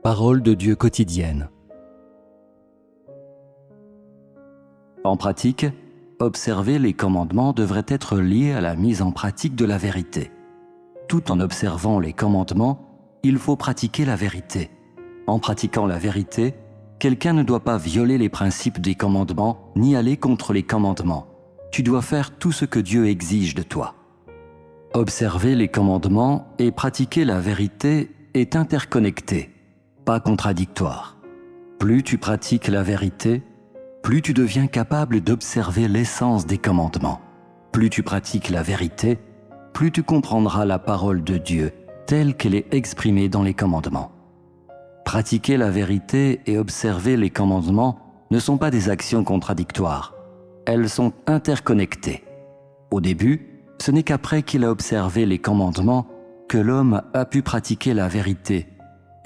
Parole de Dieu quotidienne. En pratique, observer les commandements devrait être lié à la mise en pratique de la vérité. Tout en observant les commandements, il faut pratiquer la vérité. En pratiquant la vérité, quelqu'un ne doit pas violer les principes des commandements ni aller contre les commandements. Tu dois faire tout ce que Dieu exige de toi. Observer les commandements et pratiquer la vérité est interconnecté, pas contradictoire. Plus tu pratiques la vérité, plus tu deviens capable d'observer l'essence des commandements. Plus tu pratiques la vérité, plus tu comprendras la parole de Dieu telle qu'elle est exprimée dans les commandements. Pratiquer la vérité et observer les commandements ne sont pas des actions contradictoires. Elles sont interconnectées. Au début, ce n'est qu'après qu'il a observé les commandements que l'homme a pu pratiquer la vérité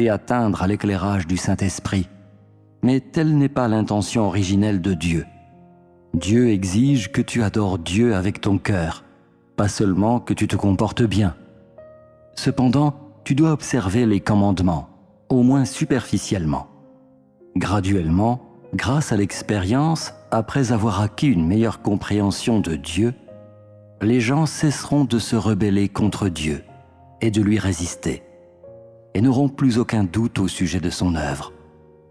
et atteindre à l'éclairage du Saint-Esprit. Mais telle n'est pas l'intention originelle de Dieu. Dieu exige que tu adores Dieu avec ton cœur, pas seulement que tu te comportes bien. Cependant, tu dois observer les commandements, au moins superficiellement. Graduellement, grâce à l'expérience, après avoir acquis une meilleure compréhension de Dieu, les gens cesseront de se rebeller contre Dieu et de lui résister, et n'auront plus aucun doute au sujet de son œuvre.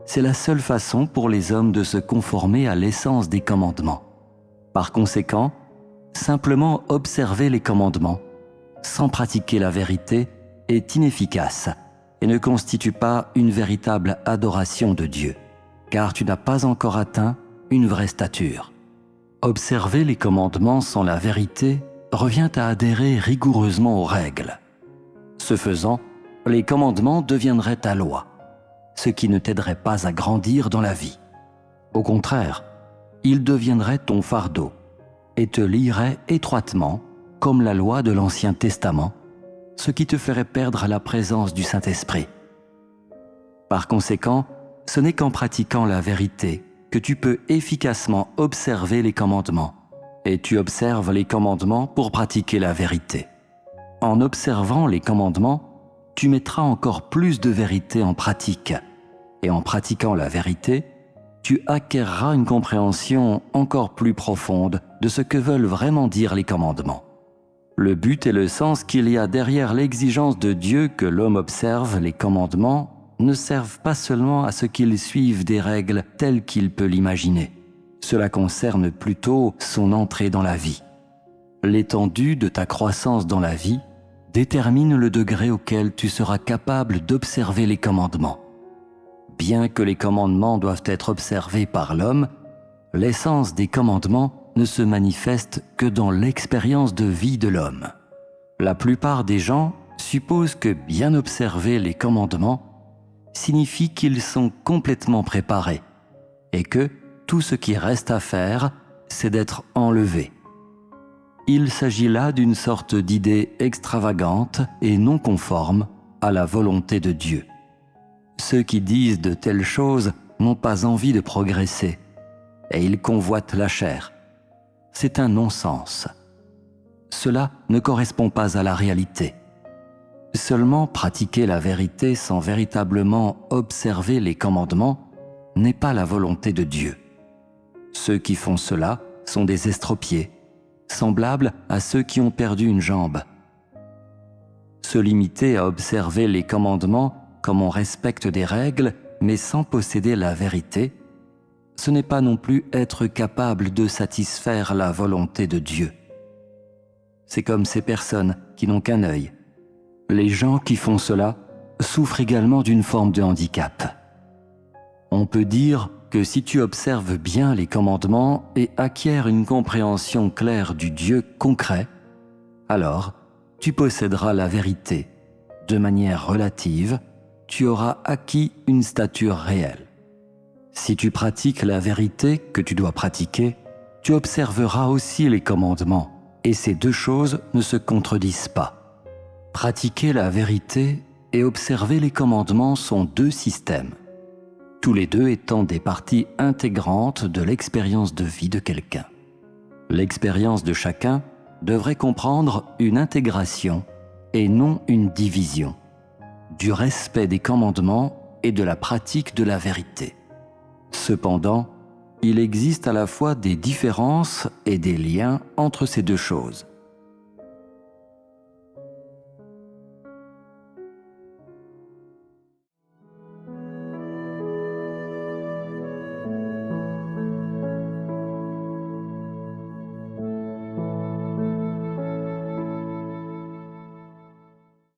C'est la seule façon pour les hommes de se conformer à l'essence des commandements. Par conséquent, simplement observer les commandements, sans pratiquer la vérité, est inefficace et ne constitue pas une véritable adoration de Dieu, car tu n'as pas encore atteint une vraie stature. Observer les commandements sans la vérité revient à adhérer rigoureusement aux règles. Ce faisant, les commandements deviendraient ta loi, ce qui ne t'aiderait pas à grandir dans la vie. Au contraire, ils deviendraient ton fardeau et te lieraient étroitement comme la loi de l'Ancien Testament, ce qui te ferait perdre la présence du Saint-Esprit. Par conséquent, ce n'est qu'en pratiquant la vérité que tu peux efficacement observer les commandements, et tu observes les commandements pour pratiquer la vérité. En observant les commandements, tu mettras encore plus de vérité en pratique, et en pratiquant la vérité, tu acquerras une compréhension encore plus profonde de ce que veulent vraiment dire les commandements. Le but et le sens qu'il y a derrière l'exigence de Dieu que l'homme observe les commandements ne servent pas seulement à ce qu'il suive des règles telles qu'il peut l'imaginer. Cela concerne plutôt son entrée dans la vie. L'étendue de ta croissance dans la vie détermine le degré auquel tu seras capable d'observer les commandements. Bien que les commandements doivent être observés par l'homme, l'essence des commandements ne se manifeste que dans l'expérience de vie de l'homme. La plupart des gens supposent que bien observer les commandements signifie qu'ils sont complètement préparés et que tout ce qui reste à faire, c'est d'être enlevé. Il s'agit là d'une sorte d'idée extravagante et non conforme à la volonté de Dieu. Ceux qui disent de telles choses n'ont pas envie de progresser et ils convoitent la chair. C'est un non-sens. Cela ne correspond pas à la réalité. Seulement pratiquer la vérité sans véritablement observer les commandements n'est pas la volonté de Dieu. Ceux qui font cela sont des estropiés, semblables à ceux qui ont perdu une jambe. Se limiter à observer les commandements comme on respecte des règles, mais sans posséder la vérité, ce n'est pas non plus être capable de satisfaire la volonté de Dieu. C'est comme ces personnes qui n'ont qu'un œil. Les gens qui font cela souffrent également d'une forme de handicap. On peut dire que si tu observes bien les commandements et acquiers une compréhension claire du Dieu concret, alors tu posséderas la vérité. De manière relative, tu auras acquis une stature réelle. Si tu pratiques la vérité que tu dois pratiquer, tu observeras aussi les commandements, et ces deux choses ne se contredisent pas. Pratiquer la vérité et observer les commandements sont deux systèmes, tous les deux étant des parties intégrantes de l'expérience de vie de quelqu'un. L'expérience de chacun devrait comprendre une intégration et non une division, du respect des commandements et de la pratique de la vérité. Cependant, il existe à la fois des différences et des liens entre ces deux choses.